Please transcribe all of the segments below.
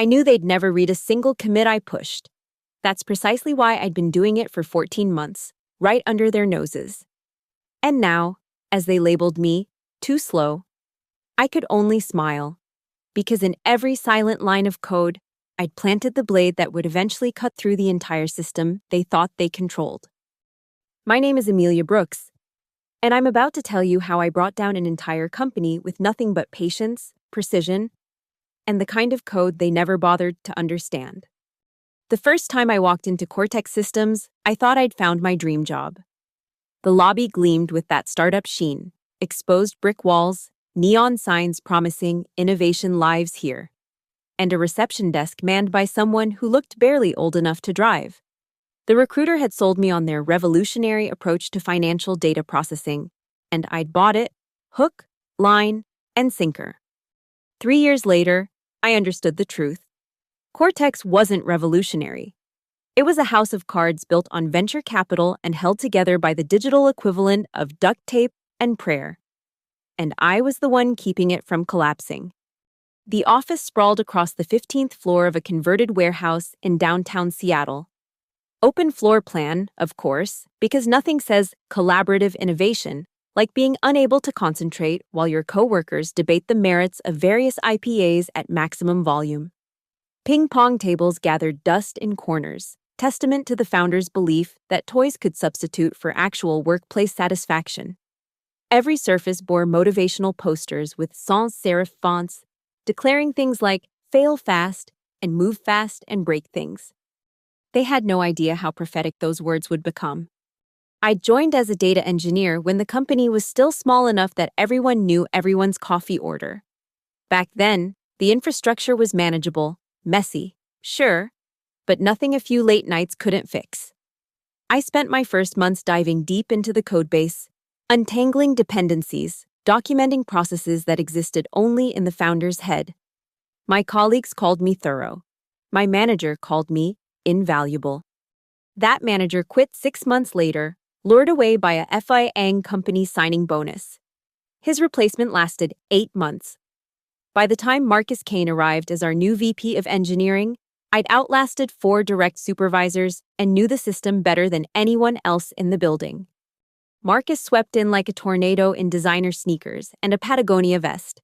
I knew they'd never read a single commit I pushed. That's precisely why I'd been doing it for 14 months, right under their noses. And now, as they labeled me, too slow, I could only smile, because in every silent line of code, I'd planted the blade that would eventually cut through the entire system they thought they controlled. My name is Amelia Brooks, and I'm about to tell you how I brought down an entire company with nothing but patience, precision, and the kind of code they never bothered to understand. The first time I walked into Cortex Systems, I thought I'd found my dream job. The lobby gleamed with that startup sheen, exposed brick walls, neon signs promising innovation lives here, and a reception desk manned by someone who looked barely old enough to drive. The recruiter had sold me on their revolutionary approach to financial data processing, and I'd bought it, hook, line, and sinker. 3 years later, I understood the truth. Cortex wasn't revolutionary. It was a house of cards built on venture capital and held together by the digital equivalent of duct tape and prayer. And I was the one keeping it from collapsing. The office sprawled across the 15th floor of a converted warehouse in downtown Seattle. Open floor plan, of course, because nothing says collaborative innovation like being unable to concentrate while your coworkers debate the merits of various IPAs at maximum volume. Ping-pong tables gathered dust in corners, testament to the founders' belief that toys could substitute for actual workplace satisfaction. Every surface bore motivational posters with sans serif fonts, declaring things like fail fast and move fast and break things. They had no idea how prophetic those words would become. I joined as a data engineer when the company was still small enough that everyone knew everyone's coffee order. Back then, the infrastructure was manageable, messy, sure, but nothing a few late nights couldn't fix. I spent my first months diving deep into the codebase, untangling dependencies, documenting processes that existed only in the founder's head. My colleagues called me thorough. My manager called me invaluable. That manager quit 6 months later, lured away by a FIAng company signing bonus. His replacement lasted 8 months. By the time Marcus Kane arrived as our new VP of engineering, I'd outlasted 4 direct supervisors and knew the system better than anyone else in the building. Marcus swept in like a tornado in designer sneakers and a Patagonia vest,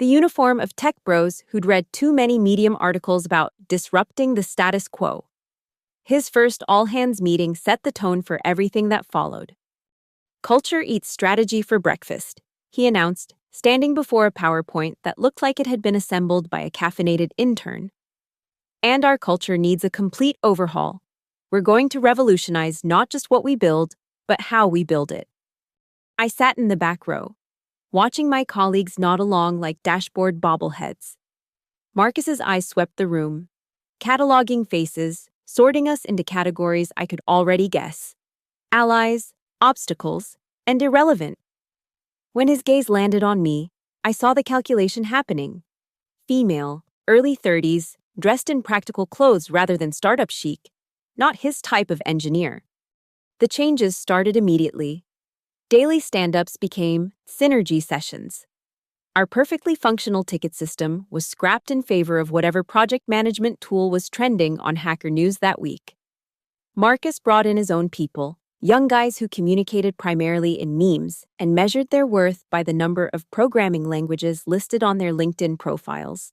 the uniform of tech bros who'd read too many Medium articles about disrupting the status quo. His first all-hands meeting set the tone for everything that followed. "Culture eats strategy for breakfast," he announced, standing before a PowerPoint that looked like it had been assembled by a caffeinated intern. "And our culture needs a complete overhaul. We're going to revolutionize not just what we build, but how we build it." I sat in the back row, watching my colleagues nod along like dashboard bobbleheads. Marcus's eyes swept the room, cataloging faces, sorting us into categories I could already guess: allies, obstacles, and irrelevant. When his gaze landed on me, I saw the calculation happening. Female, early 30s, dressed in practical clothes rather than startup chic, not his type of engineer. The changes started immediately. Daily stand-ups became synergy sessions. Our perfectly functional ticket system was scrapped in favor of whatever project management tool was trending on Hacker News that week. Marcus brought in his own people, young guys who communicated primarily in memes and measured their worth by the number of programming languages listed on their LinkedIn profiles.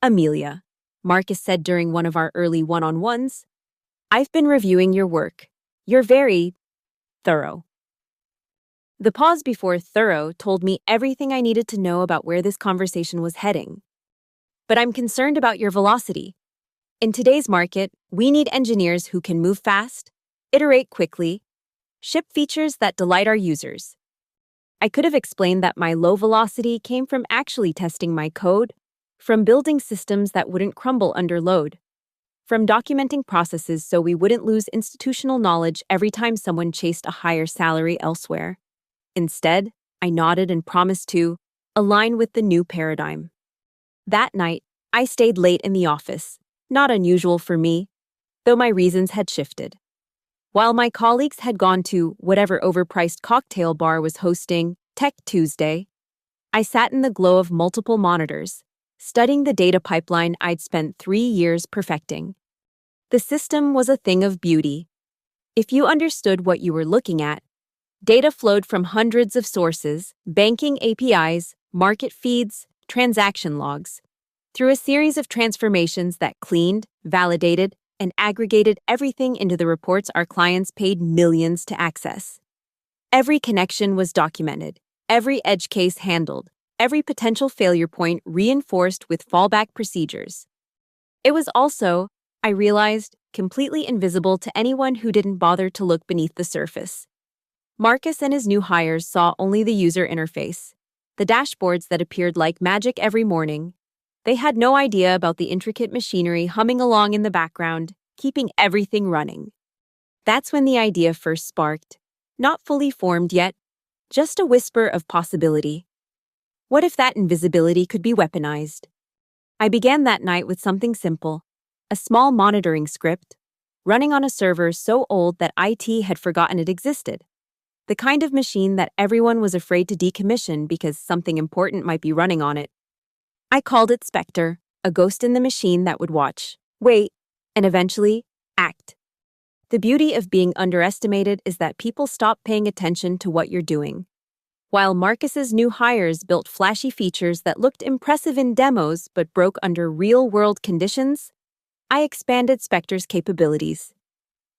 "Amelia," Marcus said during one of our early one-on-ones, "I've been reviewing your work. You're very thorough." The pause before thorough told me everything I needed to know about where this conversation was heading. "But I'm concerned about your velocity. In today's market, we need engineers who can move fast, iterate quickly, ship features that delight our users." I could have explained that my low velocity came from actually testing my code, from building systems that wouldn't crumble under load, from documenting processes so we wouldn't lose institutional knowledge every time someone chased a higher salary elsewhere. Instead, I nodded and promised to align with the new paradigm. That night, I stayed late in the office, not unusual for me, though my reasons had shifted. While my colleagues had gone to whatever overpriced cocktail bar was hosting Tech Tuesday, I sat in the glow of multiple monitors, studying the data pipeline I'd spent 3 years perfecting. The system was a thing of beauty. If you understood what you were looking at, data flowed from hundreds of sources, banking APIs, market feeds, transaction logs, through a series of transformations that cleaned, validated, and aggregated everything into the reports our clients paid millions to access. Every connection was documented, every edge case handled, every potential failure point reinforced with fallback procedures. It was also, I realized, completely invisible to anyone who didn't bother to look beneath the surface. Marcus and his new hires saw only the user interface, the dashboards that appeared like magic every morning. They had no idea about the intricate machinery humming along in the background, keeping everything running. That's when the idea first sparked, not fully formed yet, just a whisper of possibility. What if that invisibility could be weaponized? I began that night with something simple, a small monitoring script, running on a server so old that IT had forgotten it existed. The kind of machine that everyone was afraid to decommission because something important might be running on it. I called it Spectre, a ghost in the machine that would watch, wait, and eventually, act. The beauty of being underestimated is that people stop paying attention to what you're doing. While Marcus's new hires built flashy features that looked impressive in demos but broke under real-world conditions, I expanded Spectre's capabilities.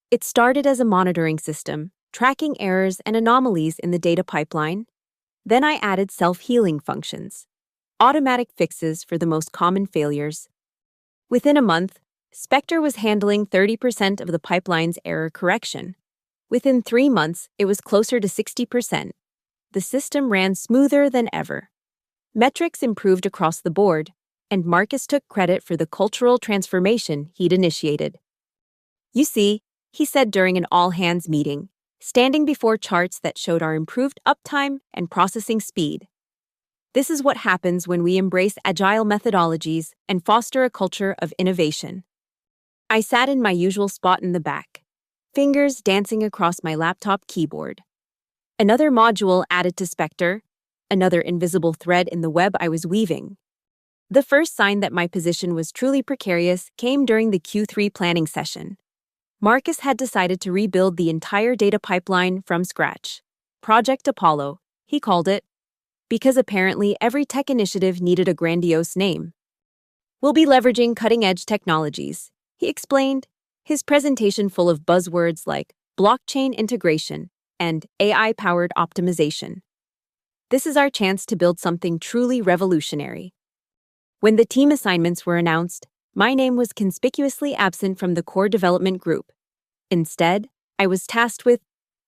It started as a monitoring system, tracking errors and anomalies in the data pipeline. Then I added self-healing functions, automatic fixes for the most common failures. Within a month, Spectre was handling 30% of the pipeline's error correction. Within 3 months, it was closer to 60%. The system ran smoother than ever. Metrics improved across the board, and Marcus took credit for the cultural transformation he'd initiated. You see, he said during an all-hands meeting, standing before charts that showed our improved uptime and processing speed. This is what happens when we embrace agile methodologies and foster a culture of innovation. I sat in my usual spot in the back, fingers dancing across my laptop keyboard. Another module added to Spectre, another invisible thread in the web I was weaving. The first sign that my position was truly precarious came during the Q3 planning session. Marcus had decided to rebuild the entire data pipeline from scratch. Project Apollo, he called it, because apparently every tech initiative needed a grandiose name. We'll be leveraging cutting-edge technologies, he explained, his presentation full of buzzwords like blockchain integration and AI-powered optimization. This is our chance to build something truly revolutionary. When the team assignments were announced, my name was conspicuously absent from the core development group. Instead, I was tasked with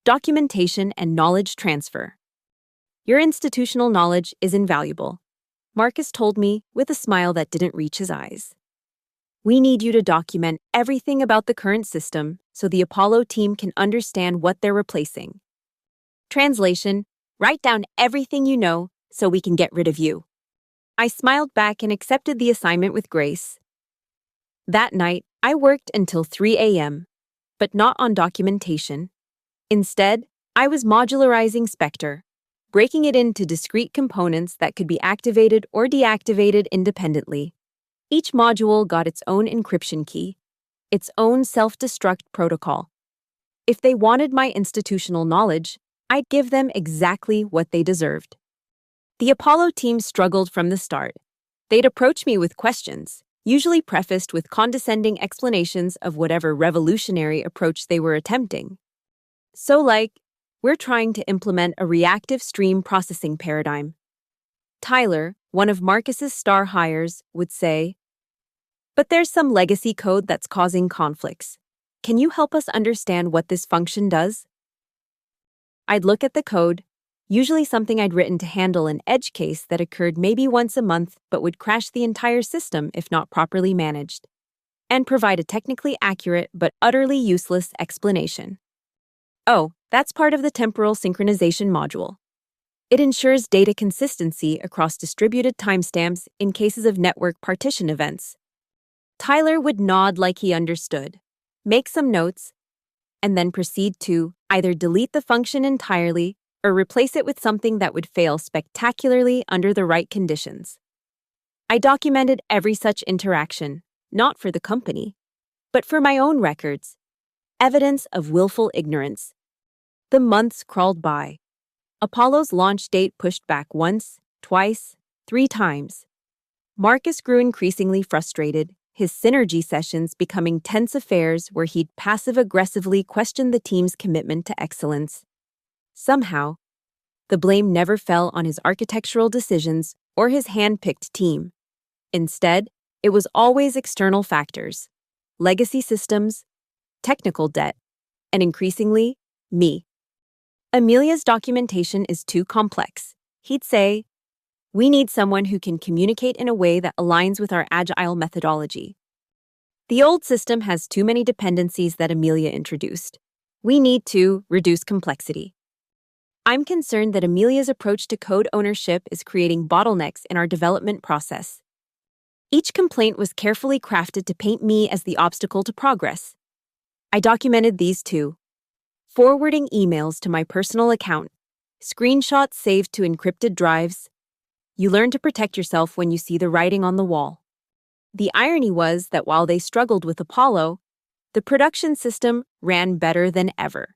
documentation and knowledge transfer. Your institutional knowledge is invaluable, Marcus told me with a smile that didn't reach his eyes. We need you to document everything about the current system so the Apollo team can understand what they're replacing. Translation: write down everything you know so we can get rid of you. I smiled back and accepted the assignment with grace. That night, I worked until 3 a.m., but not on documentation. Instead, I was modularizing Spectre, breaking it into discrete components that could be activated or deactivated independently. Each module got its own encryption key, its own self-destruct protocol. If they wanted my institutional knowledge, I'd give them exactly what they deserved. The Apollo team struggled from the start. They'd approach me with questions, usually prefaced with condescending explanations of whatever revolutionary approach they were attempting. So like, we're trying to implement a reactive stream processing paradigm. Tyler, one of Marcus's star hires, would say, but there's some legacy code that's causing conflicts. Can you help us understand what this function does? I'd look at the code, usually something I'd written to handle an edge case that occurred maybe once a month but would crash the entire system if not properly managed, and provide a technically accurate but utterly useless explanation. Oh, that's part of the temporal synchronization module. It ensures data consistency across distributed timestamps in cases of network partition events. Tyler would nod like he understood, make some notes, and then proceed to either delete the function entirely or replace it with something that would fail spectacularly under the right conditions. I documented every such interaction, not for the company, but for my own records. Evidence of willful ignorance. The months crawled by. Apollo's launch date pushed back once, twice, 3 times. Marcus grew increasingly frustrated, his synergy sessions becoming tense affairs where he'd passive-aggressively question the team's commitment to excellence. Somehow, the blame never fell on his architectural decisions or his hand-picked team. Instead, it was always external factors: legacy systems, technical debt, and increasingly, me. Amelia's documentation is too complex. He'd say, "We need someone who can communicate in a way that aligns with our agile methodology. The old system has too many dependencies that Amelia introduced. We need to reduce complexity." I'm concerned that Amelia's approach to code ownership is creating bottlenecks in our development process. Each complaint was carefully crafted to paint me as the obstacle to progress. I documented these too. Forwarding emails to my personal account, screenshots saved to encrypted drives. You learn to protect yourself when you see the writing on the wall. The irony was that while they struggled with Apollo, the production system ran better than ever.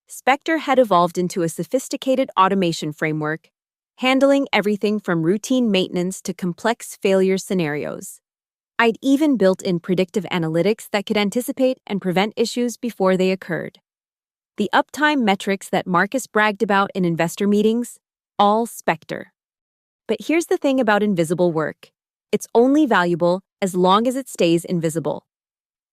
Spectre had evolved into a sophisticated automation framework, handling everything from routine maintenance to complex failure scenarios. I'd even built in predictive analytics that could anticipate and prevent issues before they occurred. The uptime metrics that Marcus bragged about in investor meetings, all Spectre. But here's the thing about invisible work. It's only valuable as long as it stays invisible.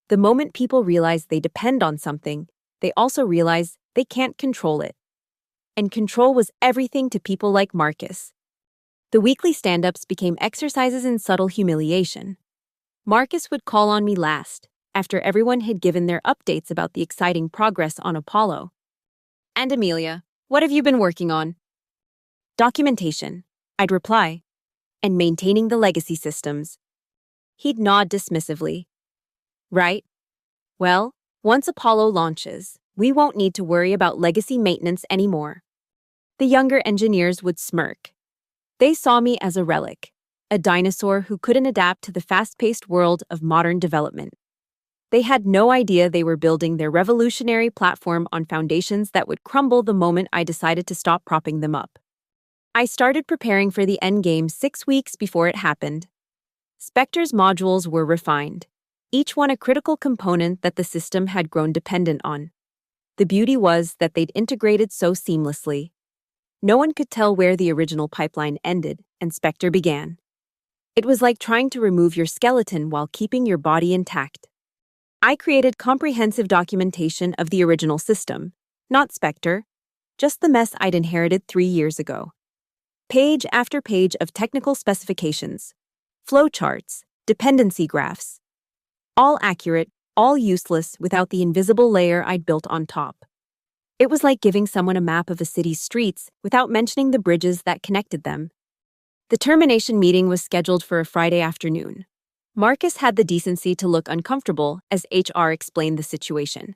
The moment people realize they depend on something, they also realize they can't control it. And control was everything to people like Marcus. The weekly stand-ups became exercises in subtle humiliation. Marcus would call on me last, after everyone had given their updates about the exciting progress on Apollo. "And Amelia, what have you been working on?" "Documentation," I'd reply, "and maintaining the legacy systems." He'd nod dismissively. "Right. Well, once Apollo launches, we won't need to worry about legacy maintenance anymore." The younger engineers would smirk. They saw me as a relic, a dinosaur who couldn't adapt to the fast-paced world of modern development. They had no idea they were building their revolutionary platform on foundations that would crumble the moment I decided to stop propping them up. I started preparing for the endgame 6 weeks before it happened. Spectre's modules were refined, each one a critical component that the system had grown dependent on. The beauty was that they'd integrated so seamlessly. No one could tell where the original pipeline ended and Spectre began. It was like trying to remove your skeleton while keeping your body intact. I created comprehensive documentation of the original system, not Spectre, just the mess I'd inherited 3 years ago. Page after page of technical specifications, flowcharts, dependency graphs. All accurate, all useless without the invisible layer I'd built on top. It was like giving someone a map of a city's streets without mentioning the bridges that connected them. The termination meeting was scheduled for a Friday afternoon. Marcus had the decency to look uncomfortable as HR explained the situation.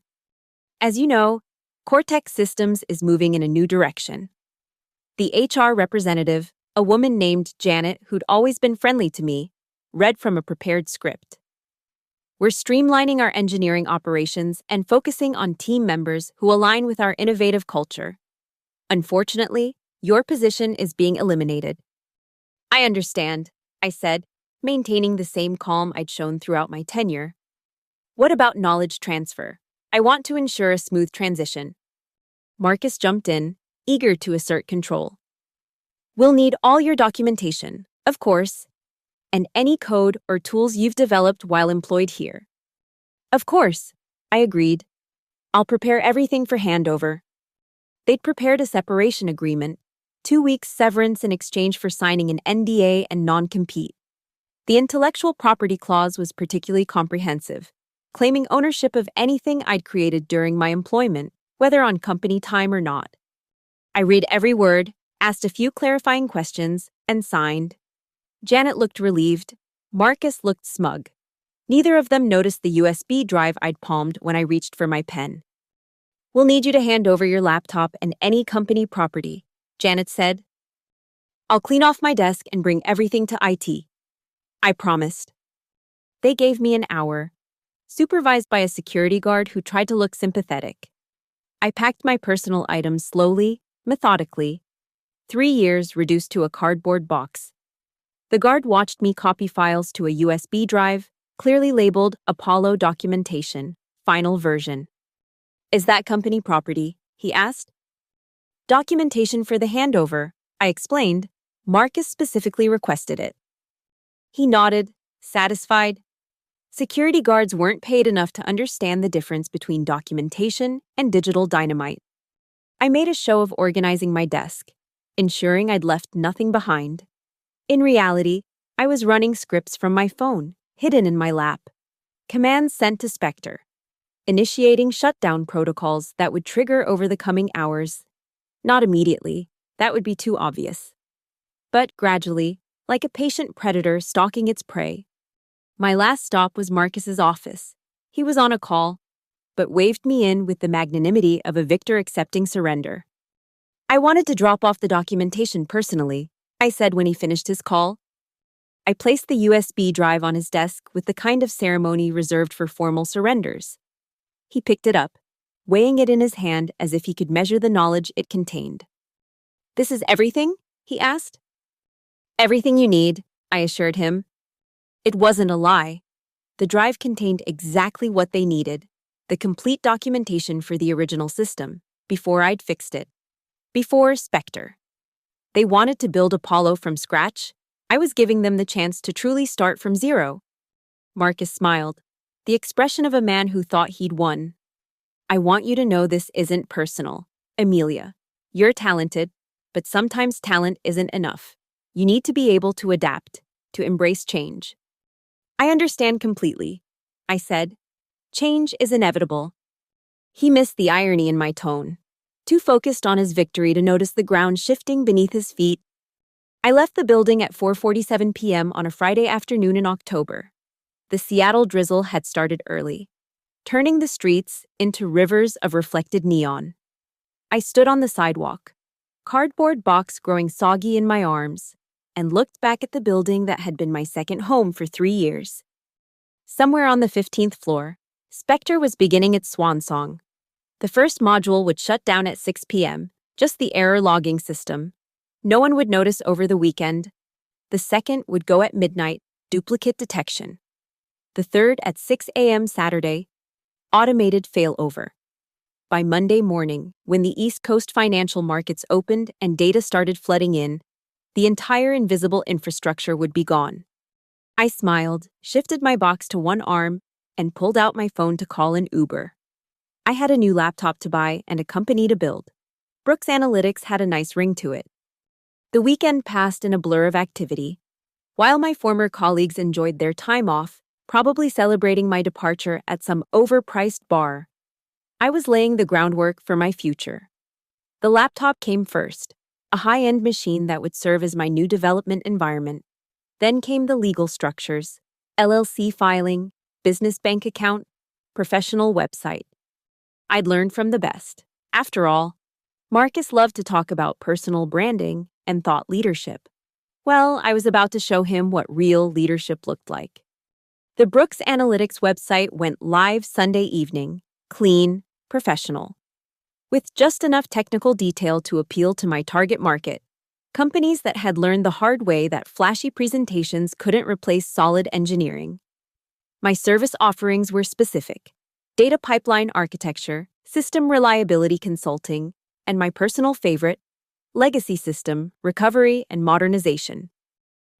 "As you know, Cortex Systems is moving in a new direction." The HR representative, a woman named Janet who'd always been friendly to me, read from a prepared script. "We're streamlining our engineering operations and focusing on team members who align with our innovative culture. Unfortunately, your position is being eliminated." "I understand," I said, maintaining the same calm I'd shown throughout my tenure. "What about knowledge transfer? I want to ensure a smooth transition." Marcus jumped in, eager to assert control. "We'll need all your documentation, of course, and any code or tools you've developed while employed here." "Of course," I agreed. "I'll prepare everything for handover." They'd prepared a separation agreement, 2 weeks severance in exchange for signing an NDA and non-compete. The intellectual property clause was particularly comprehensive, claiming ownership of anything I'd created during my employment, whether on company time or not. I read every word, asked a few clarifying questions, and signed. Janet looked relieved. Marcus looked smug. Neither of them noticed the USB drive I'd palmed when I reached for my pen. "We'll need you to hand over your laptop and any company property," Janet said. "I'll clean off my desk and bring everything to IT." I promised. They gave me an hour, supervised by a security guard who tried to look sympathetic. I packed my personal items slowly, methodically. 3 years reduced to a cardboard box. The guard watched me copy files to a USB drive, clearly labeled Apollo Documentation, Final Version. Is that company property? He asked. Documentation for the handover, I explained. Marcus specifically requested it. He nodded, satisfied. Security guards weren't paid enough to understand the difference between documentation and digital dynamite. I made a show of organizing my desk, ensuring I'd left nothing behind. In reality, I was running scripts from my phone, hidden in my lap. Commands sent to Spectre, initiating shutdown protocols that would trigger over the coming hours. Not immediately, that would be too obvious. But gradually, like a patient predator stalking its prey. My last stop was Marcus's office. He was on a call, but waved me in with the magnanimity of a victor accepting surrender. I wanted to drop off the documentation personally, I said when he finished his call. I placed the USB drive on his desk with the kind of ceremony reserved for formal surrenders. He picked it up, weighing it in his hand as if he could measure the knowledge it contained. This is everything? He asked. Everything you need, I assured him. It wasn't a lie. The drive contained exactly what they needed, the complete documentation for the original system, before I'd fixed it. Before Spectre. They wanted to build Apollo from scratch. I was giving them the chance to truly start from zero. Marcus smiled, the expression of a man who thought he'd won. I want you to know this isn't personal, Amelia. You're talented, but sometimes talent isn't enough. You need to be able to adapt, to embrace change. I understand completely, I said. Change is inevitable. He missed the irony in my tone, too focused on his victory to notice the ground shifting beneath his feet. I left the building at 4:47 p.m. on a Friday afternoon in October. The Seattle drizzle had started early, turning the streets into rivers of reflected neon. I stood on the sidewalk, cardboard box growing soggy in my arms, and looked back at the building that had been my second home for 3 years. Somewhere on the 15th floor, Spectre was beginning its swan song. The first module would shut down at 6 p.m., just the error logging system. No one would notice over the weekend. The second would go at midnight, duplicate detection. The third at 6 a.m. Saturday, automated failover. By Monday morning, when the East Coast financial markets opened and data started flooding in, the entire invisible infrastructure would be gone. I smiled, shifted my box to one arm, and pulled out my phone to call an Uber. I had a new laptop to buy and a company to build. Brooks Analytics had a nice ring to it. The weekend passed in a blur of activity. While my former colleagues enjoyed their time off, probably celebrating my departure at some overpriced bar, I was laying the groundwork for my future. The laptop came first, a high-end machine that would serve as my new development environment. Then came the legal structures, LLC filing, business bank account, professional website. I'd learned from the best. After all, Marcus loved to talk about personal branding and thought leadership. Well, I was about to show him what real leadership looked like. The Brooks Analytics website went live Sunday evening, clean, professional. With just enough technical detail to appeal to my target market, companies that had learned the hard way that flashy presentations couldn't replace solid engineering. My service offerings were specific: data pipeline architecture, system reliability consulting, and my personal favorite, legacy system, recovery, and modernization.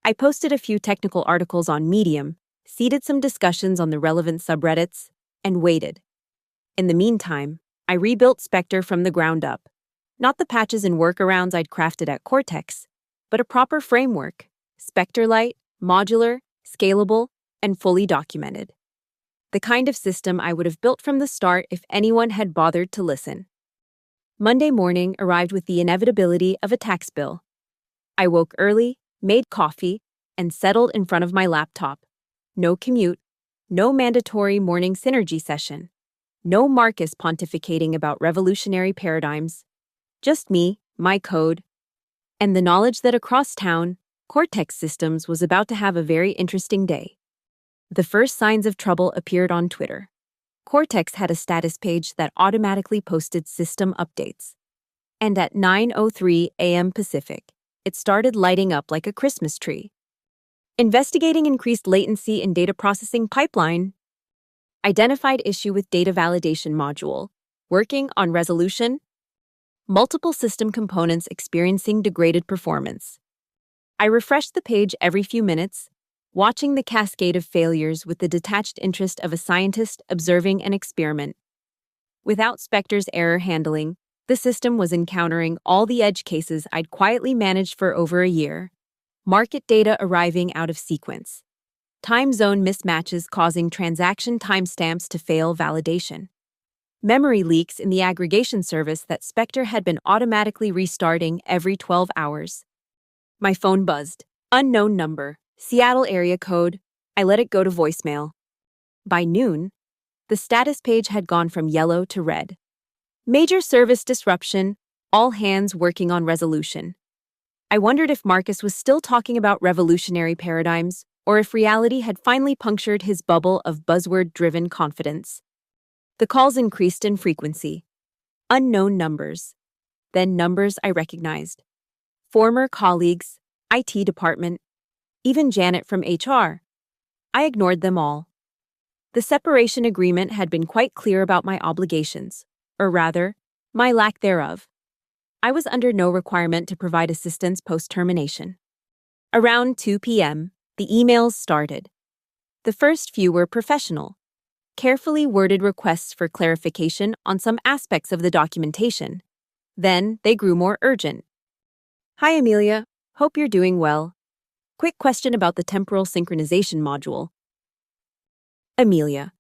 I posted a few technical articles on Medium, seeded some discussions on the relevant subreddits, and waited. In the meantime, I rebuilt Spectre from the ground up. Not the patches and workarounds I'd crafted at Cortex, but a proper framework, Spectre-lite, modular, scalable, and fully documented. The kind of system I would have built from the start if anyone had bothered to listen. Monday morning arrived with the inevitability of a tax bill. I woke early, made coffee, and settled in front of my laptop. No commute, no mandatory morning synergy session, no Marcus pontificating about revolutionary paradigms. Just me, my code, and the knowledge that across town, Cortex Systems was about to have a very interesting day. The first signs of trouble appeared on Twitter. Cortex had a status page that automatically posted system updates. And at 9:03 a.m. Pacific, it started lighting up like a Christmas tree. Investigating increased latency in data processing pipeline. Identified issue with data validation module. Working on resolution. Multiple system components experiencing degraded performance. I refreshed the page every few minutes, watching the cascade of failures with the detached interest of a scientist observing an experiment. Without Spectre's error handling, the system was encountering all the edge cases I'd quietly managed for over a year. Market data arriving out of sequence. Time zone mismatches causing transaction timestamps to fail validation. Memory leaks in the aggregation service that Spectre had been automatically restarting every 12 hours. My phone buzzed. Unknown number. Seattle area code. I let it go to voicemail. By noon, the status page had gone from yellow to red. Major service disruption, all hands working on resolution. I wondered if Marcus was still talking about revolutionary paradigms, or if reality had finally punctured his bubble of buzzword-driven confidence. The calls increased in frequency. Unknown numbers. Then numbers I recognized. Former colleagues, IT department, even Janet from HR. I ignored them all. The separation agreement had been quite clear about my obligations, or rather, my lack thereof. I was under no requirement to provide assistance post-termination. Around 2 p.m., the emails started. The first few were professional, carefully worded requests for clarification on some aspects of the documentation. Then they grew more urgent. Hi, Amelia. Hope you're doing well. Quick question about the temporal synchronization module. Amelia,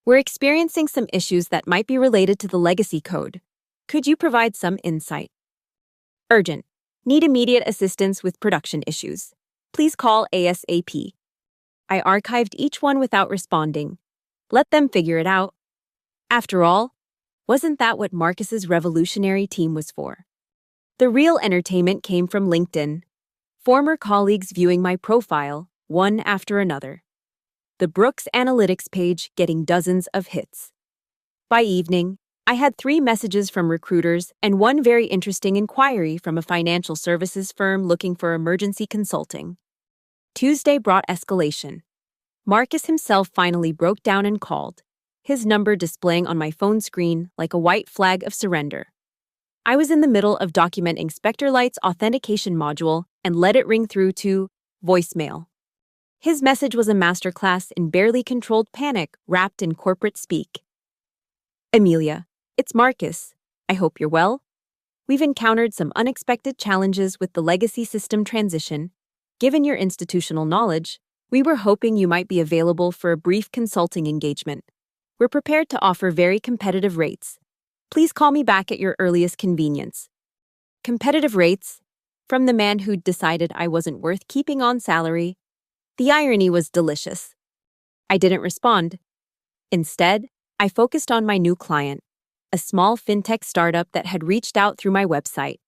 we're experiencing some issues that might be related to the legacy code. Could you provide some insight? Urgent. Need immediate assistance with production issues. Please call ASAP. I archived each one without responding. Let them figure it out. After all, wasn't that what Marcus's revolutionary team was for? The real entertainment came from LinkedIn. Former colleagues viewing my profile, one after another. The Brooks Analytics page getting dozens of hits. By evening, I had 3 messages from recruiters and one very interesting inquiry from a financial services firm looking for emergency consulting. Tuesday brought escalation. Marcus himself finally broke down and called, his number displaying on my phone screen like a white flag of surrender. I was in the middle of documenting Specterlight's authentication module and let it ring through to voicemail. His message was a masterclass in barely controlled panic wrapped in corporate speak. Amelia, it's Marcus. I hope you're well. We've encountered some unexpected challenges with the legacy system transition. Given your institutional knowledge, we were hoping you might be available for a brief consulting engagement. We're prepared to offer very competitive rates. Please call me back at your earliest convenience. Competitive rates? From the man who'd decided I wasn't worth keeping on salary. The irony was delicious. I didn't respond. Instead, I focused on my new client, a small fintech startup that had reached out through my website.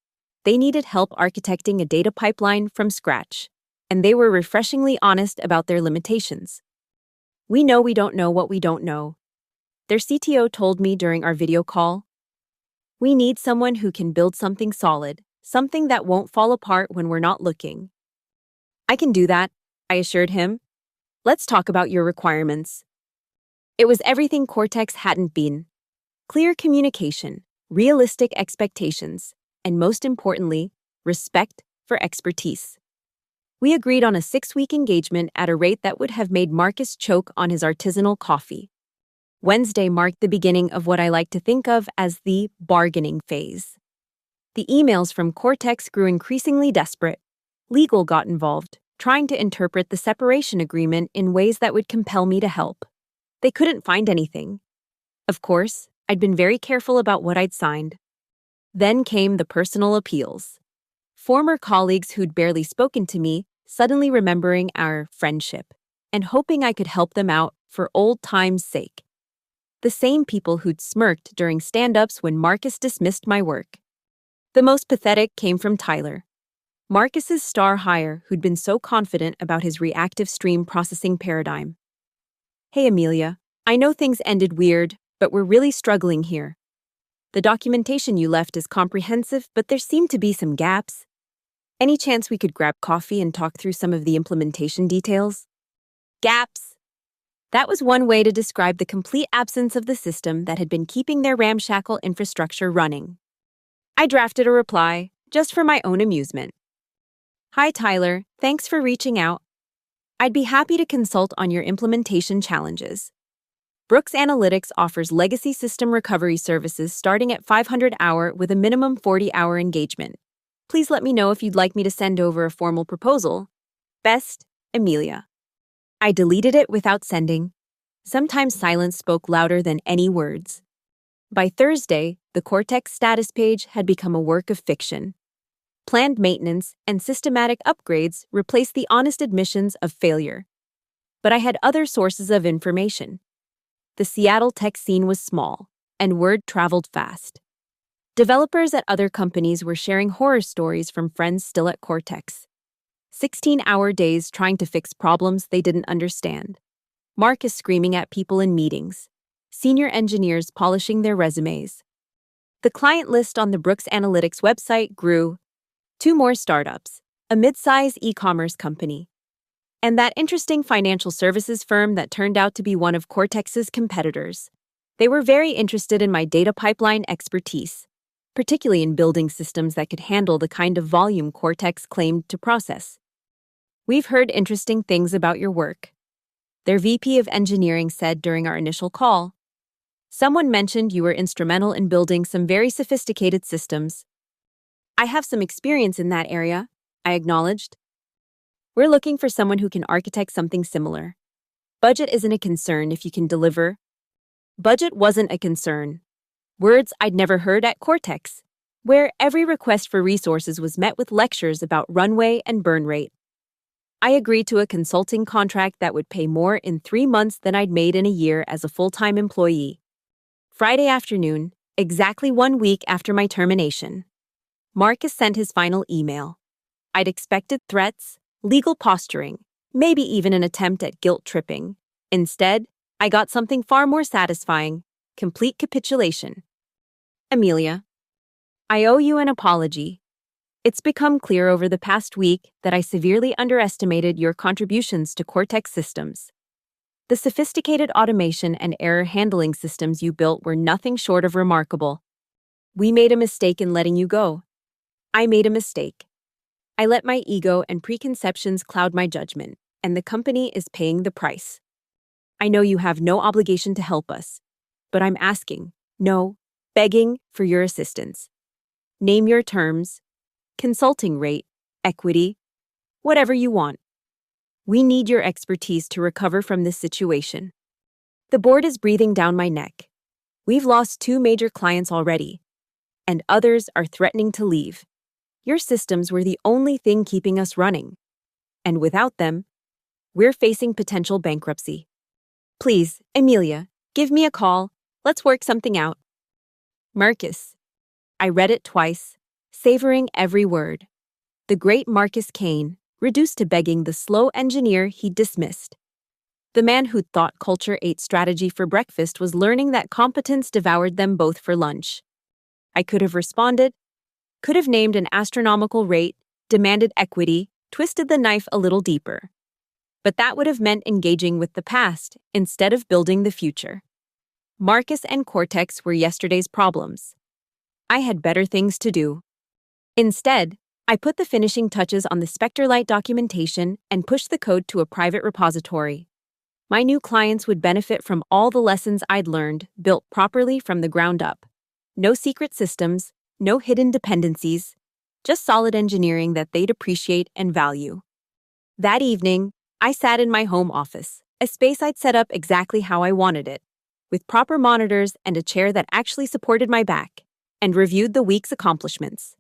They needed help architecting a data pipeline from scratch, and they were refreshingly honest about their limitations. We know we don't know what we don't know. Their CTO told me during our video call, we need someone who can build something solid, something that won't fall apart when we're not looking. I can do that, I assured him. Let's talk about your requirements. It was everything Cortex hadn't been. Clear communication, realistic expectations, and most importantly, respect for expertise. We agreed on a 6-week engagement at a rate that would have made Marcus choke on his artisanal coffee. Wednesday marked the beginning of what I like to think of as the bargaining phase. The emails from Cortex grew increasingly desperate. Legal got involved, trying to interpret the separation agreement in ways that would compel me to help. They couldn't find anything. Of course, I'd been very careful about what I'd signed. Then came the personal appeals. Former colleagues who'd barely spoken to me suddenly remembering our friendship and hoping I could help them out for old time's sake. The same people who'd smirked during stand-ups when Marcus dismissed my work. The most pathetic came from Tyler. Marcus's star hire, who'd been so confident about his reactive stream processing paradigm. Hey, Amelia, I know things ended weird, but we're really struggling here. The documentation you left is comprehensive, but there seem to be some gaps. Any chance we could grab coffee and talk through some of the implementation details? Gaps. That was one way to describe the complete absence of the system that had been keeping their ramshackle infrastructure running. I drafted a reply, just for my own amusement. Hi, Tyler. Thanks for reaching out. I'd be happy to consult on your implementation challenges. Brooks Analytics offers legacy system recovery services starting at $500 with a minimum 40-hour engagement. Please let me know if you'd like me to send over a formal proposal. Best, Amelia. I deleted it without sending. Sometimes silence spoke louder than any words. By Thursday, the Cortex status page had become a work of fiction. Planned maintenance and systematic upgrades replaced the honest admissions of failure. But I had other sources of information. The Seattle tech scene was small, and word traveled fast. Developers at other companies were sharing horror stories from friends still at Cortex. 16-hour days trying to fix problems they didn't understand. Marcus screaming at people in meetings. Senior engineers polishing their resumes. The client list on the Brooks Analytics website grew. 2 more startups, a mid-size e-commerce company, and that interesting financial services firm that turned out to be one of Cortex's competitors. They were very interested in my data pipeline expertise, particularly in building systems that could handle the kind of volume Cortex claimed to process. We've heard interesting things about your work, their VP of engineering said during our initial call. Someone mentioned you were instrumental in building some very sophisticated systems. I have some experience in that area, I acknowledged. We're looking for someone who can architect something similar. Budget isn't a concern if you can deliver. Budget wasn't a concern. Words I'd never heard at Cortex, where every request for resources was met with lectures about runway and burn rate. I agreed to a consulting contract that would pay more in 3 months than I'd made in a year as a full-time employee. Friday afternoon, exactly 1 week after my termination. Marcus sent his final email. I'd expected threats, legal posturing, maybe even an attempt at guilt tripping. Instead, I got something far more satisfying, complete capitulation. Amelia, I owe you an apology. It's become clear over the past week that I severely underestimated your contributions to Cortex systems. The sophisticated automation and error handling systems you built were nothing short of remarkable. We made a mistake in letting you go. I made a mistake. I let my ego and preconceptions cloud my judgment, and the company is paying the price. I know you have no obligation to help us, but I'm asking, no, begging for your assistance. Name your terms, consulting rate, equity, whatever you want. We need your expertise to recover from this situation. The board is breathing down my neck. We've lost 2 major clients already, and others are threatening to leave. Your systems were the only thing keeping us running. And without them, we're facing potential bankruptcy. Please, Amelia, give me a call. Let's work something out. Marcus. I read it twice, savoring every word. The great Marcus Kane, reduced to begging the slow engineer he'd dismissed. The man who'd thought culture ate strategy for breakfast was learning that competence devoured them both for lunch. I could have responded, could have named an astronomical rate, demanded equity, twisted the knife a little deeper. But that would have meant engaging with the past instead of building the future. Marcus and Cortex were yesterday's problems. I had better things to do. Instead, I put the finishing touches on the SpectreLight documentation and pushed the code to a private repository. My new clients would benefit from all the lessons I'd learned, built properly from the ground up. No secret systems, no hidden dependencies, just solid engineering that they'd appreciate and value. That evening, I sat in my home office, a space I'd set up exactly how I wanted it, with proper monitors and a chair that actually supported my back, and reviewed the week's accomplishments.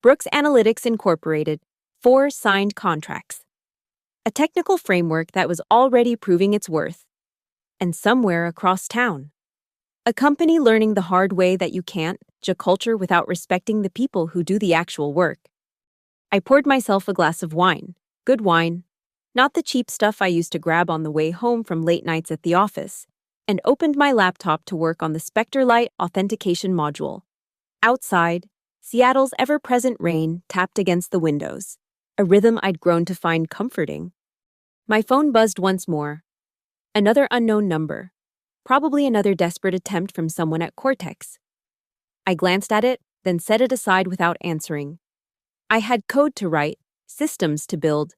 Brooks Analytics Incorporated, 4 signed contracts. A technical framework that was already proving its worth. And somewhere across town. A company learning the hard way that you can't judge culture without respecting the people who do the actual work. I poured myself a glass of wine, good wine, not the cheap stuff I used to grab on the way home from late nights at the office, and opened my laptop to work on the Spectre Light authentication module. Outside, Seattle's ever-present rain tapped against the windows, a rhythm I'd grown to find comforting. My phone buzzed once more. Another unknown number, probably another desperate attempt from someone at Cortex. I glanced at it, then set it aside without answering. I had code to write, systems to build,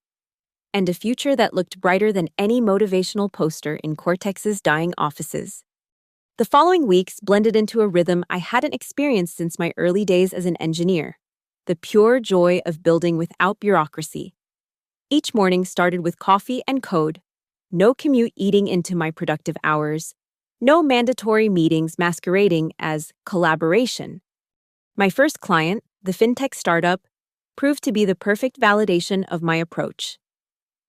and a future that looked brighter than any motivational poster in Cortex's dying offices. The following weeks blended into a rhythm I hadn't experienced since my early days as an engineer, the pure joy of building without bureaucracy. Each morning started with coffee and code, no commute eating into my productive hours, no mandatory meetings masquerading as collaboration. My first client, the fintech startup, proved to be the perfect validation of my approach.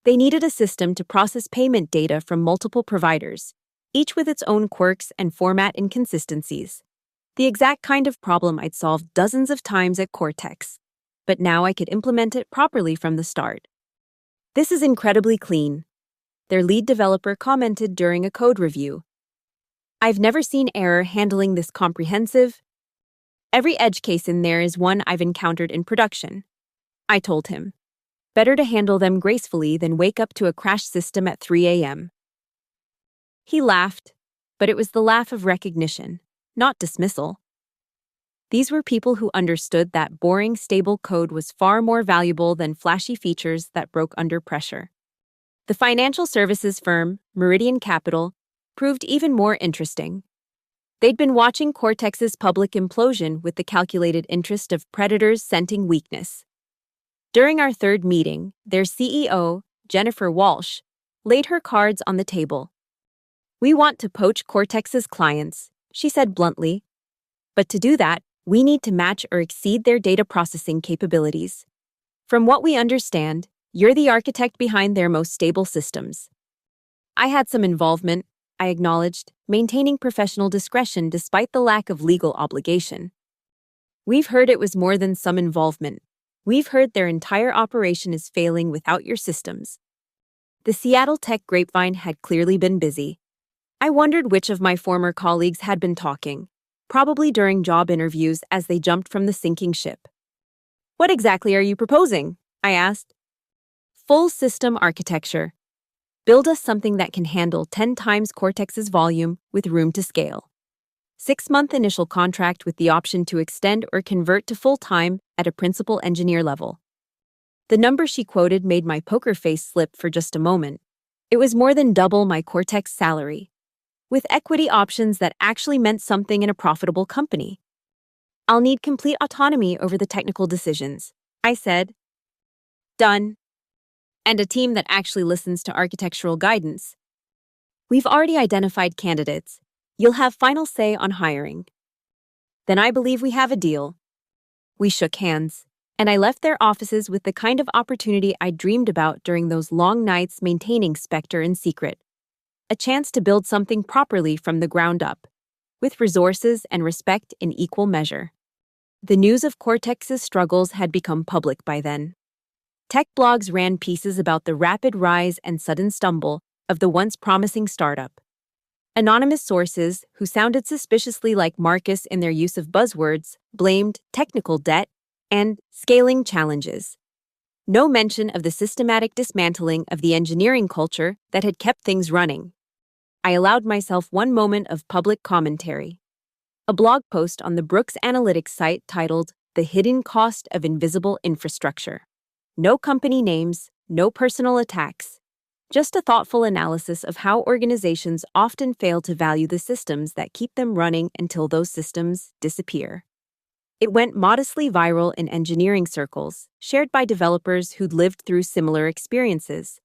They needed a system to process payment data from multiple providers, each with its own quirks and format inconsistencies. The exact kind of problem I'd solved dozens of times at Cortex, but now I could implement it properly from the start. "This is incredibly clean," their lead developer commented during a code review. "I've never seen error handling this comprehensive. Every edge case in there is one I've encountered in production," I told him. Better to handle them gracefully than wake up to a crashed system at 3 a.m. He laughed, but it was the laugh of recognition, not dismissal. These were people who understood that boring, stable code was far more valuable than flashy features that broke under pressure. The financial services firm, Meridian Capital, proved even more interesting. They'd been watching Cortex's public implosion with the calculated interest of predators scenting weakness. During our third meeting, their CEO, Jennifer Walsh, laid her cards on the table. "We want to poach Cortex's clients," she said bluntly. "But to do that, we need to match or exceed their data processing capabilities. From what we understand, you're the architect behind their most stable systems." I had some involvement, I acknowledged, maintaining professional discretion despite the lack of legal obligation. "We've heard it was more than some involvement. We've heard their entire operation is failing without your systems." The Seattle tech grapevine had clearly been busy. I wondered which of my former colleagues had been talking, probably during job interviews as they jumped from the sinking ship. "What exactly are you proposing?" I asked. "Full system architecture. Build us something that can handle 10 times Cortex's volume with room to scale. 6-month initial contract with the option to extend or convert to full-time at a principal engineer level." The number she quoted made my poker face slip for just a moment. It was more than double my Cortex salary, with equity options that actually meant something in a profitable company. "I'll need complete autonomy over the technical decisions," I said. "Done. And a team that actually listens to architectural guidance. We've already identified candidates. You'll have final say on hiring." "Then I believe we have a deal." We shook hands, and I left their offices with the kind of opportunity I dreamed about during those long nights maintaining Spectre in secret. A chance to build something properly from the ground up, with resources and respect in equal measure. The news of Cortex's struggles had become public by then. Tech blogs ran pieces about the rapid rise and sudden stumble of the once promising startup. Anonymous sources, who sounded suspiciously like Marcus in their use of buzzwords, blamed technical debt and scaling challenges. No mention of the systematic dismantling of the engineering culture that had kept things running. I allowed myself one moment of public commentary. A blog post on the Brooks Analytics site titled "The Hidden Cost of Invisible Infrastructure." No company names, no personal attacks. Just a thoughtful analysis of how organizations often fail to value the systems that keep them running until those systems disappear. It went modestly viral in engineering circles, shared by developers who'd lived through similar experiences.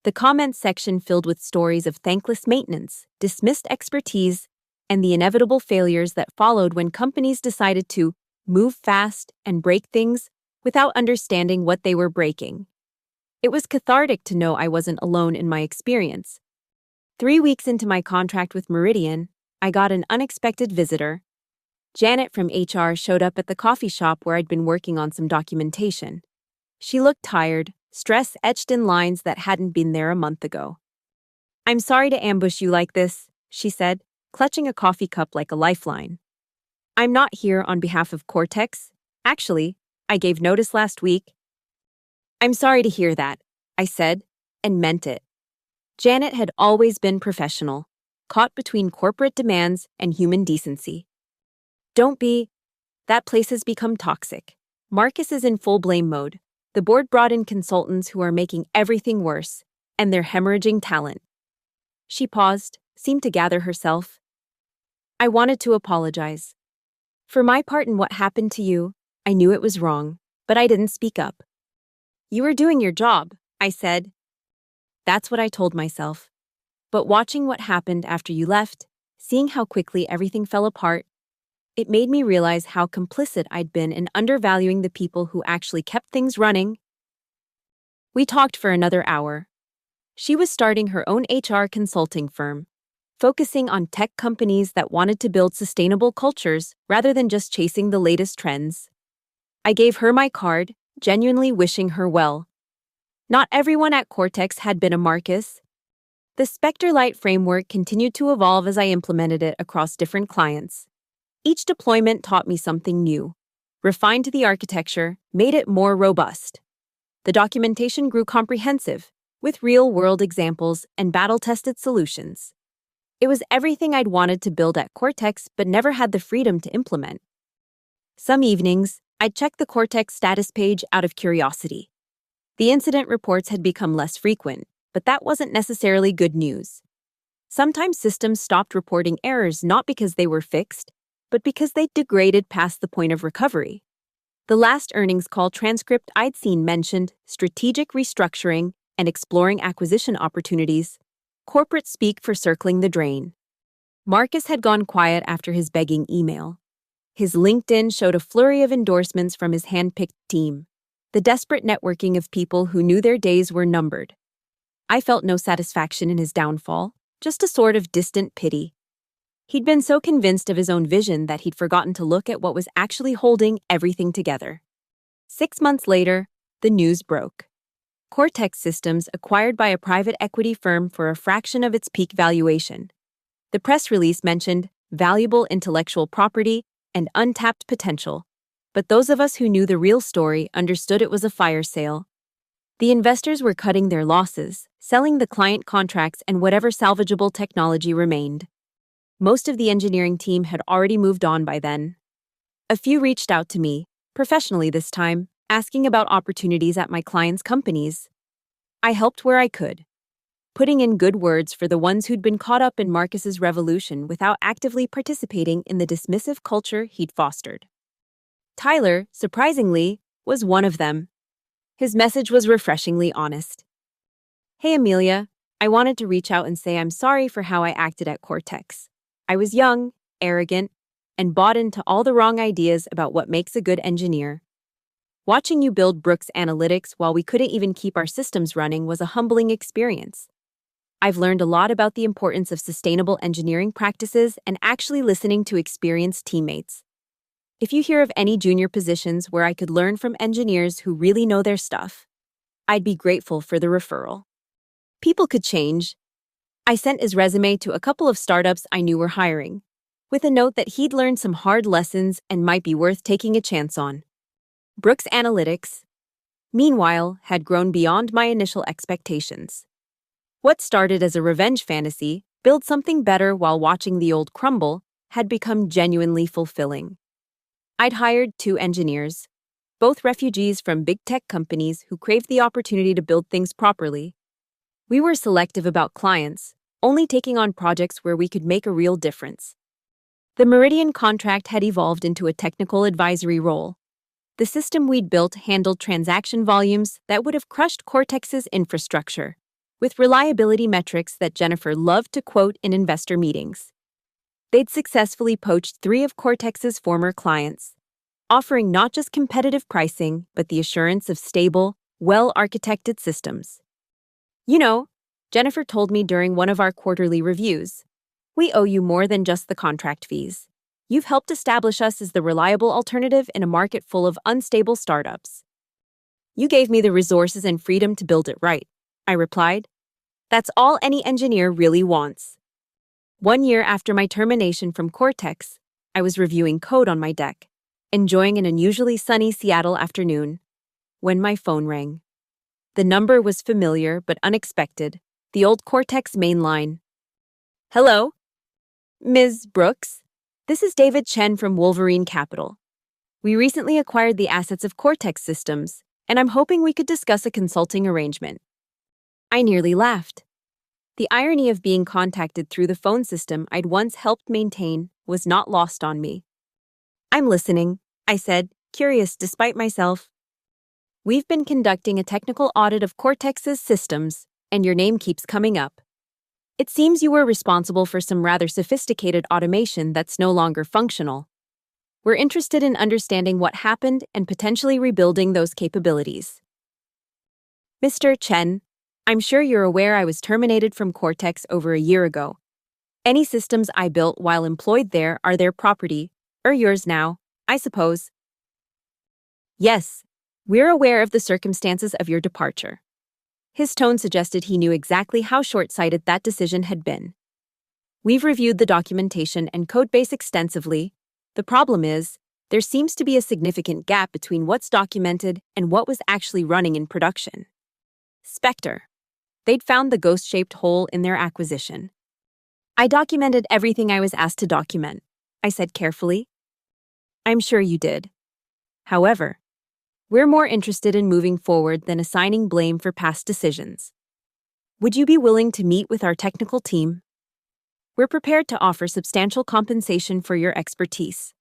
The comments section filled with stories of thankless maintenance, dismissed expertise, and the inevitable failures that followed when companies decided to move fast and break things without understanding what they were breaking. It was cathartic to know I wasn't alone in my experience. 3 weeks into my contract with Meridian, I got an unexpected visitor. Janet from HR showed up at the coffee shop where I'd been working on some documentation. She looked tired, stress etched in lines that hadn't been there a month ago. "I'm sorry to ambush you like this," she said, clutching a coffee cup like a lifeline. "I'm not here on behalf of Cortex. Actually, I gave notice last week." "I'm sorry to hear that," I said, and meant it. Janet had always been professional, caught between corporate demands and human decency. "Don't be. That place has become toxic. Marcus is in full blame mode. The board brought in consultants who are making everything worse, and they're hemorrhaging talent." She paused, seemed to gather herself. "I wanted to apologize. For my part in what happened to you, I knew it was wrong, but I didn't speak up." "You were doing your job," I said. That's what I told myself. But watching what happened after you left, seeing how quickly everything fell apart, it made me realize how complicit I'd been in undervaluing the people who actually kept things running. We talked for another hour. She was starting her own HR consulting firm, focusing on tech companies that wanted to build sustainable cultures rather than just chasing the latest trends. I gave her my card, genuinely wishing her well. Not everyone at Cortex had been a Marcus. The Spectre Light framework continued to evolve as I implemented it across different clients. Each deployment taught me something new, refined the architecture, made it more robust. The documentation grew comprehensive, with real-world examples and battle-tested solutions. It was everything I'd wanted to build at Cortex but never had the freedom to implement. Some evenings, I'd check the Cortex status page out of curiosity. The incident reports had become less frequent, but that wasn't necessarily good news. Sometimes systems stopped reporting errors not because they were fixed, but because they degraded past the point of recovery. The last earnings call transcript I'd seen mentioned strategic restructuring and exploring acquisition opportunities, corporate speak for circling the drain. Marcus had gone quiet after his begging email. His LinkedIn showed a flurry of endorsements from his hand-picked team, the desperate networking of people who knew their days were numbered. I felt no satisfaction in his downfall, just a sort of distant pity. He'd been so convinced of his own vision that he'd forgotten to look at what was actually holding everything together. 6 months later, the news broke. Cortex Systems acquired by a private equity firm for a fraction of its peak valuation. The press release mentioned valuable intellectual property and untapped potential, but those of us who knew the real story understood it was a fire sale. The investors were cutting their losses, selling the client contracts and whatever salvageable technology remained. Most of the engineering team had already moved on by then. A few reached out to me, professionally this time, asking about opportunities at my clients' companies. I helped where I could, putting in good words for the ones who'd been caught up in Marcus's revolution without actively participating in the dismissive culture he'd fostered. Tyler, surprisingly, was one of them. His message was refreshingly honest. "Hey Amelia, I wanted to reach out and say I'm sorry for how I acted at Cortex. I was young, arrogant, and bought into all the wrong ideas about what makes a good engineer. Watching you build Brooks Analytics while we couldn't even keep our systems running was a humbling experience. I've learned a lot about the importance of sustainable engineering practices and actually listening to experienced teammates. If you hear of any junior positions where I could learn from engineers who really know their stuff, I'd be grateful for the referral." People could change. I sent his resume to a couple of startups I knew were hiring, with a note that he'd learned some hard lessons and might be worth taking a chance on. Brooks Analytics, meanwhile, had grown beyond my initial expectations. What started as a revenge fantasy, build something better while watching the old crumble, had become genuinely fulfilling. I'd hired 2 engineers, both refugees from big tech companies who craved the opportunity to build things properly. We were selective about clients, only taking on projects where we could make a real difference. The Meridian contract had evolved into a technical advisory role. The system we'd built handled transaction volumes that would have crushed Cortex's infrastructure, with reliability metrics that Jennifer loved to quote in investor meetings. They'd successfully poached 3 of Cortex's former clients, offering not just competitive pricing, but the assurance of stable, well-architected systems. "You know," Jennifer told me during one of our quarterly reviews, "we owe you more than just the contract fees. You've helped establish us as the reliable alternative in a market full of unstable startups." You gave me the resources and freedom to build it right, I replied. That's all any engineer really wants. 1 year after my termination from Cortex, I was reviewing code on my deck, enjoying an unusually sunny Seattle afternoon, when my phone rang. The number was familiar but unexpected, the old Cortex main line. Hello? Ms. Brooks? This is David Chen from Wolverine Capital. We recently acquired the assets of Cortex Systems, and I'm hoping we could discuss a consulting arrangement. I nearly laughed. The irony of being contacted through the phone system I'd once helped maintain was not lost on me. I'm listening, I said, curious despite myself. We've been conducting a technical audit of Cortex's systems, and your name keeps coming up. It seems you were responsible for some rather sophisticated automation that's no longer functional. We're interested in understanding what happened and potentially rebuilding those capabilities. Mr. Chen, I'm sure you're aware I was terminated from Cortex over a year ago. Any systems I built while employed there are their property, or yours now, I suppose. Yes, we're aware of the circumstances of your departure. His tone suggested he knew exactly how short-sighted that decision had been. We've reviewed the documentation and codebase extensively. The problem is, there seems to be a significant gap between what's documented and what was actually running in production. Spectre. They'd found the ghost-shaped hole in their acquisition. I documented everything I was asked to document, I said carefully. I'm sure you did. However, we're more interested in moving forward than assigning blame for past decisions. Would you be willing to meet with our technical team? We're prepared to offer substantial compensation for your expertise.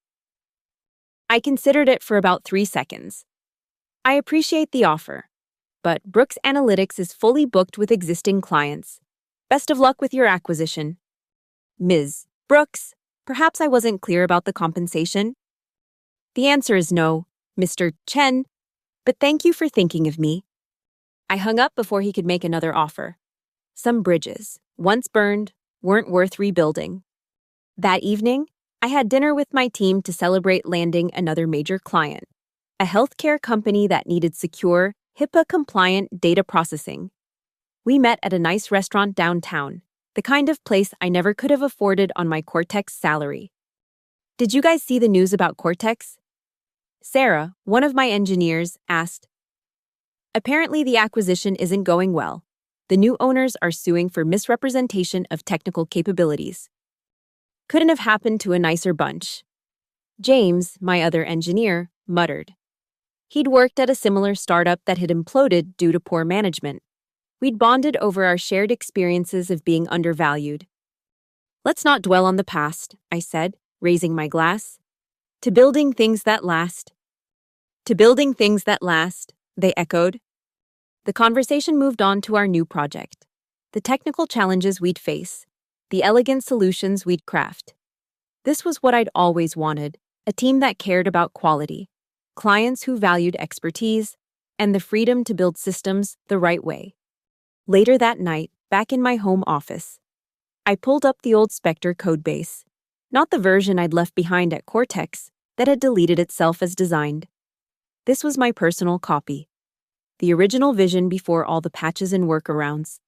I considered it for about 3 seconds. I appreciate the offer, but Brooks Analytics is fully booked with existing clients. Best of luck with your acquisition. Ms. Brooks, perhaps I wasn't clear about the compensation? The answer is no, Mr. Chen, but thank you for thinking of me. I hung up before he could make another offer. Some bridges, once burned, weren't worth rebuilding. That evening, I had dinner with my team to celebrate landing another major client, a healthcare company that needed secure, HIPAA-compliant data processing. We met at a nice restaurant downtown, the kind of place I never could have afforded on my Cortex salary. Did you guys see the news about Cortex? Sarah, one of my engineers, asked. Apparently the acquisition isn't going well. The new owners are suing for misrepresentation of technical capabilities. Couldn't have happened to a nicer bunch. James, my other engineer, muttered. He'd worked at a similar startup that had imploded due to poor management. We'd bonded over our shared experiences of being undervalued. Let's not dwell on the past, I said, raising my glass. To building things that last. To building things that last, they echoed. The conversation moved on to our new project, the technical challenges we'd face, the elegant solutions we'd craft. This was what I'd always wanted, a team that cared about quality, clients who valued expertise, and the freedom to build systems the right way. Later that night, back in my home office, I pulled up the old Spectre codebase, not the version I'd left behind at Cortex that had deleted itself as designed. This was my personal copy, the original vision before all the patches and workarounds.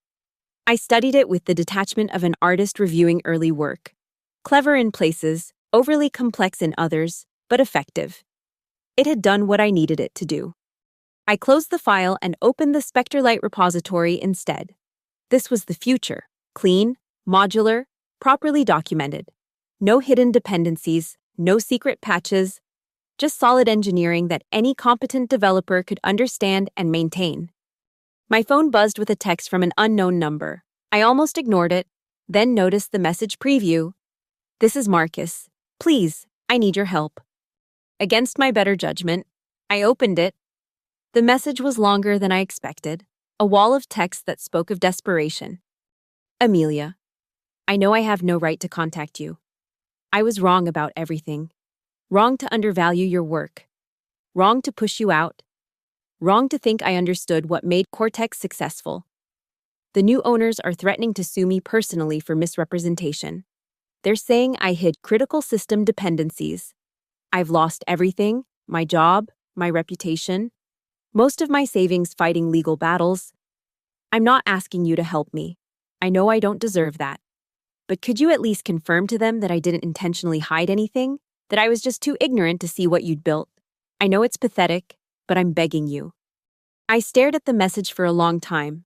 I studied it with the detachment of an artist reviewing early work. Clever in places, overly complex in others, but effective. It had done what I needed it to do. I closed the file and opened the SpectreLite repository instead. This was the future, clean, modular, properly documented. No hidden dependencies, no secret patches, just solid engineering that any competent developer could understand and maintain. My phone buzzed with a text from an unknown number. I almost ignored it, then noticed the message preview. This is Marcus. Please, I need your help. Against my better judgment, I opened it. The message was longer than I expected, a wall of text that spoke of desperation. Amelia, I know I have no right to contact you. I was wrong about everything. Wrong to undervalue your work. Wrong to push you out. Wrong to think I understood what made Cortex successful. The new owners are threatening to sue me personally for misrepresentation. They're saying I hid critical system dependencies. I've lost everything, my job, my reputation. most of my savings fighting legal battles. I'm not asking you to help me. I know I don't deserve that. But could you at least confirm to them that I didn't intentionally hide anything? That I was just too ignorant to see what you'd built? I know it's pathetic, but I'm begging you. I stared at the message for a long time.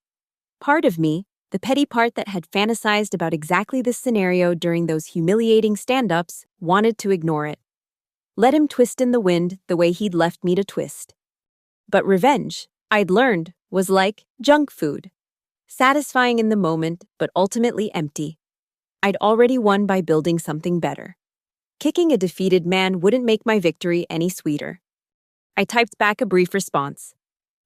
Part of me, the petty part that had fantasized about exactly this scenario during those humiliating stand-ups, wanted to ignore it. Let him twist in the wind the way he'd left me to twist. But revenge, I'd learned, was like junk food. Satisfying in the moment, but ultimately empty. I'd already won by building something better. Kicking a defeated man wouldn't make my victory any sweeter. I typed back a brief response.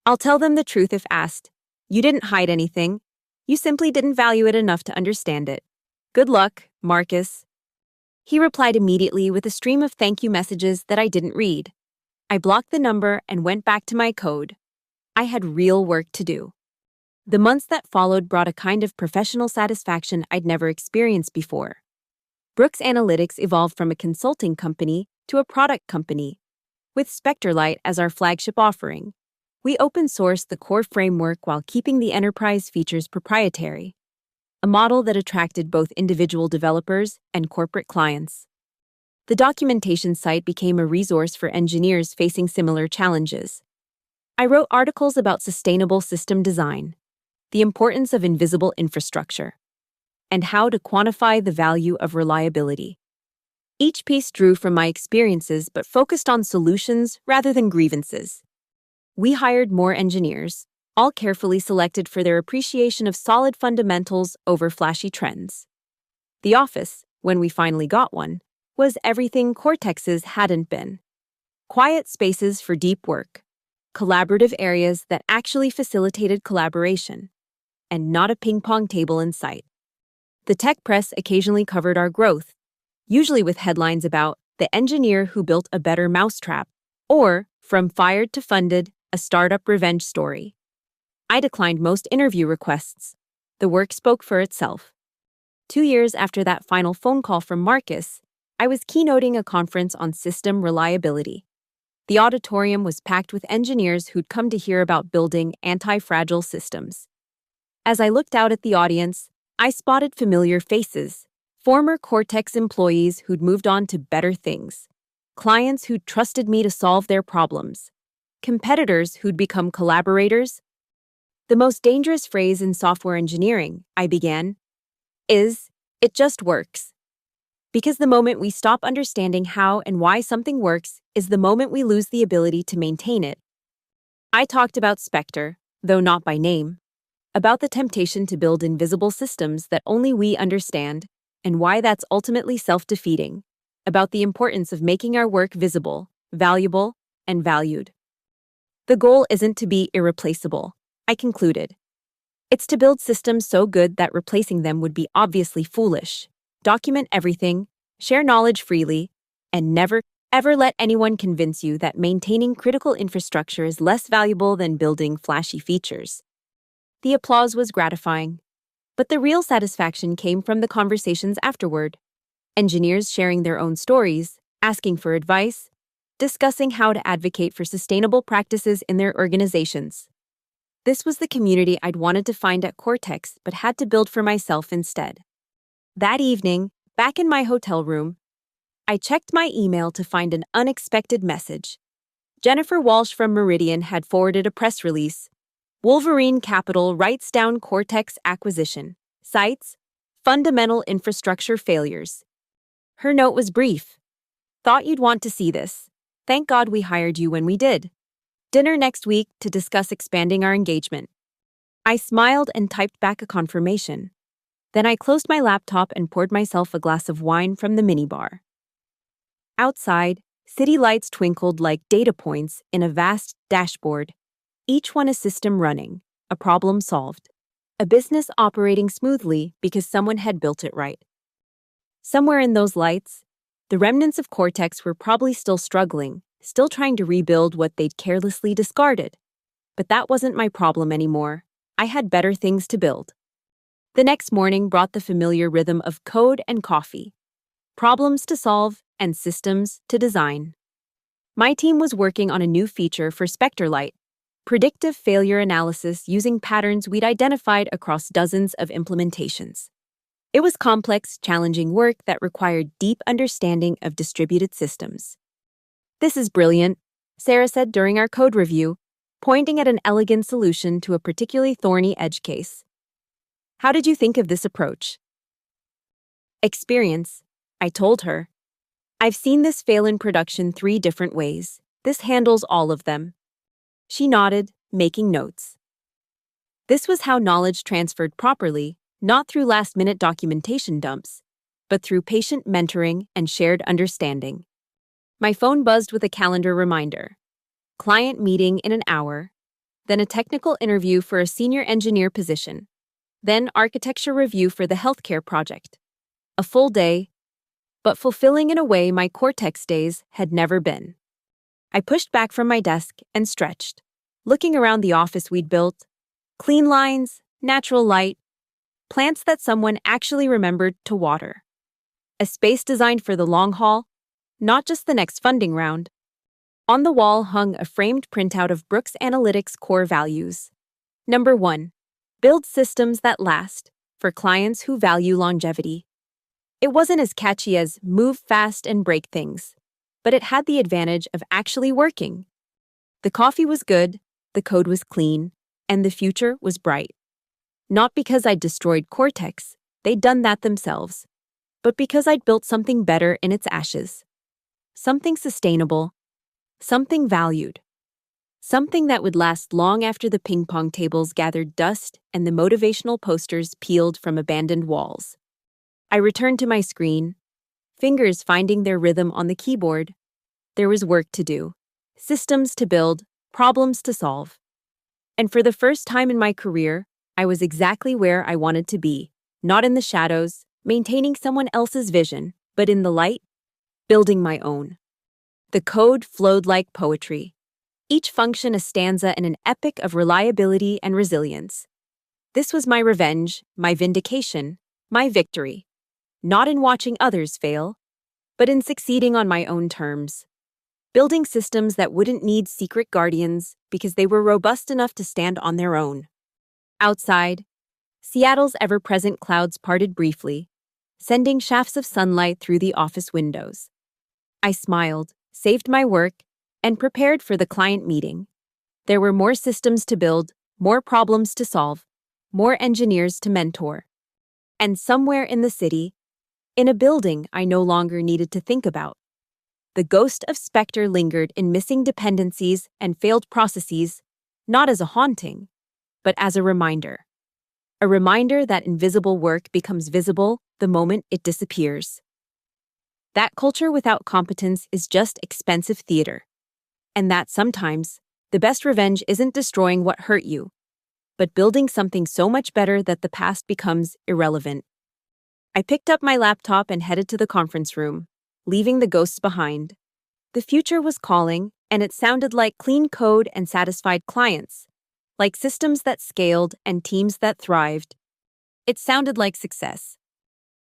I'll tell them the truth if asked. You didn't hide anything. You simply didn't value it enough to understand it. Good luck, Marcus. He replied immediately with a stream of thank you messages that I didn't read. I blocked the number and went back to my code. I had real work to do. The months that followed brought a kind of professional satisfaction I'd never experienced before. Brooks Analytics evolved from a consulting company to a product company. With SpectreLight as our flagship offering, we open-sourced the core framework while keeping the enterprise features proprietary, a model that attracted both individual developers and corporate clients. The documentation site became a resource for engineers facing similar challenges. I wrote articles about sustainable system design, the importance of invisible infrastructure, and how to quantify the value of reliability. Each piece drew from my experiences but focused on solutions rather than grievances. We hired more engineers, all carefully selected for their appreciation of solid fundamentals over flashy trends. The office, when we finally got one, was everything Cortex's hadn't been. Quiet spaces for deep work, collaborative areas that actually facilitated collaboration, and not a ping-pong table in sight. The tech press occasionally covered our growth, usually with headlines about the engineer who built a better mousetrap, or from fired to funded, a startup revenge story. I declined most interview requests. The work spoke for itself. 2 years after that final phone call from Marcus, I was keynoting a conference on system reliability. The auditorium was packed with engineers who'd come to hear about building anti-fragile systems. As I looked out at the audience, I spotted familiar faces, former Cortex employees who'd moved on to better things, clients who'd trusted me to solve their problems, competitors who'd become collaborators. The most dangerous phrase in software engineering, I began, is, it just works. Because the moment we stop understanding how and why something works is the moment we lose the ability to maintain it. I talked about Spectre, though not by name, about the temptation to build invisible systems that only we understand, and why that's ultimately self-defeating, about the importance of making our work visible, valuable, and valued. The goal isn't to be irreplaceable, I concluded. It's to build systems so good that replacing them would be obviously foolish. Document everything, share knowledge freely, and never, ever let anyone convince you that maintaining critical infrastructure is less valuable than building flashy features. The applause was gratifying, but the real satisfaction came from the conversations afterward. Engineers sharing their own stories, asking for advice, discussing how to advocate for sustainable practices in their organizations. This was the community I'd wanted to find at Cortex but had to build for myself instead. That evening, back in my hotel room, I checked my email to find an unexpected message. Jennifer Walsh from Meridian had forwarded a press release. Wolverine Capital writes down Cortex acquisition, cites fundamental infrastructure failures. Her note was brief. Thought you'd want to see this. Thank God we hired you when we did. Dinner next week to discuss expanding our engagement. I smiled and typed back a confirmation. Then I closed my laptop and poured myself a glass of wine from the minibar. Outside, city lights twinkled like data points in a vast dashboard, each one a system running, a problem solved, a business operating smoothly because someone had built it right. Somewhere in those lights, the remnants of Cortex were probably still struggling, still trying to rebuild what they'd carelessly discarded. But that wasn't my problem anymore. I had better things to build. The next morning brought the familiar rhythm of code and coffee, problems to solve and systems to design. My team was working on a new feature for SpectreLight, predictive failure analysis using patterns we'd identified across dozens of implementations. It was complex, challenging work that required deep understanding of distributed systems. "This is brilliant," Sarah said during our code review, pointing at an elegant solution to a particularly thorny edge case. "How did you think of this approach?" "Experience," I told her. "I've seen this fail in production 3 different ways. This handles all of them." She nodded, making notes. This was how knowledge transferred properly, not through last-minute documentation dumps, but through patient mentoring and shared understanding. My phone buzzed with a calendar reminder. Client meeting in an hour, then a technical interview for a senior engineer position, then architecture review for the healthcare project. A full day, but fulfilling in a way my Cortex days had never been. I pushed back from my desk and stretched, looking around the office we'd built. Clean lines, natural light, plants that someone actually remembered to water. A space designed for the long haul, not just the next funding round. On the wall hung a framed printout of Brooks Analytics' core values. Number 1. Build systems that last, for clients who value longevity. It wasn't as catchy as move fast and break things, but it had the advantage of actually working. The coffee was good, the code was clean, and the future was bright. Not because I'd destroyed Cortex, they'd done that themselves, but because I'd built something better in its ashes. Something sustainable, something valued, something that would last long after the ping-pong tables gathered dust and the motivational posters peeled from abandoned walls. I returned to my screen, fingers finding their rhythm on the keyboard. There was work to do, systems to build, problems to solve. And for the first time in my career, I was exactly where I wanted to be, not in the shadows, maintaining someone else's vision, but in the light, building my own. The code flowed like poetry, each function a stanza in an epic of reliability and resilience. This was my revenge, my vindication, my victory, not in watching others fail, but in succeeding on my own terms. Building systems that wouldn't need secret guardians because they were robust enough to stand on their own. Outside, Seattle's ever-present clouds parted briefly, sending shafts of sunlight through the office windows. I smiled, saved my work, and prepared for the client meeting. There were more systems to build, more problems to solve, more engineers to mentor. And somewhere in the city, in a building I no longer needed to think about, the ghost of Spectre lingered in missing dependencies and failed processes, not as a haunting, but as a reminder. A reminder that invisible work becomes visible the moment it disappears. That culture without competence is just expensive theater. And that sometimes, the best revenge isn't destroying what hurt you, but building something so much better that the past becomes irrelevant. I picked up my laptop and headed to the conference room, leaving the ghosts behind. The future was calling, and it sounded like clean code and satisfied clients, like systems that scaled and teams that thrived. It sounded like success.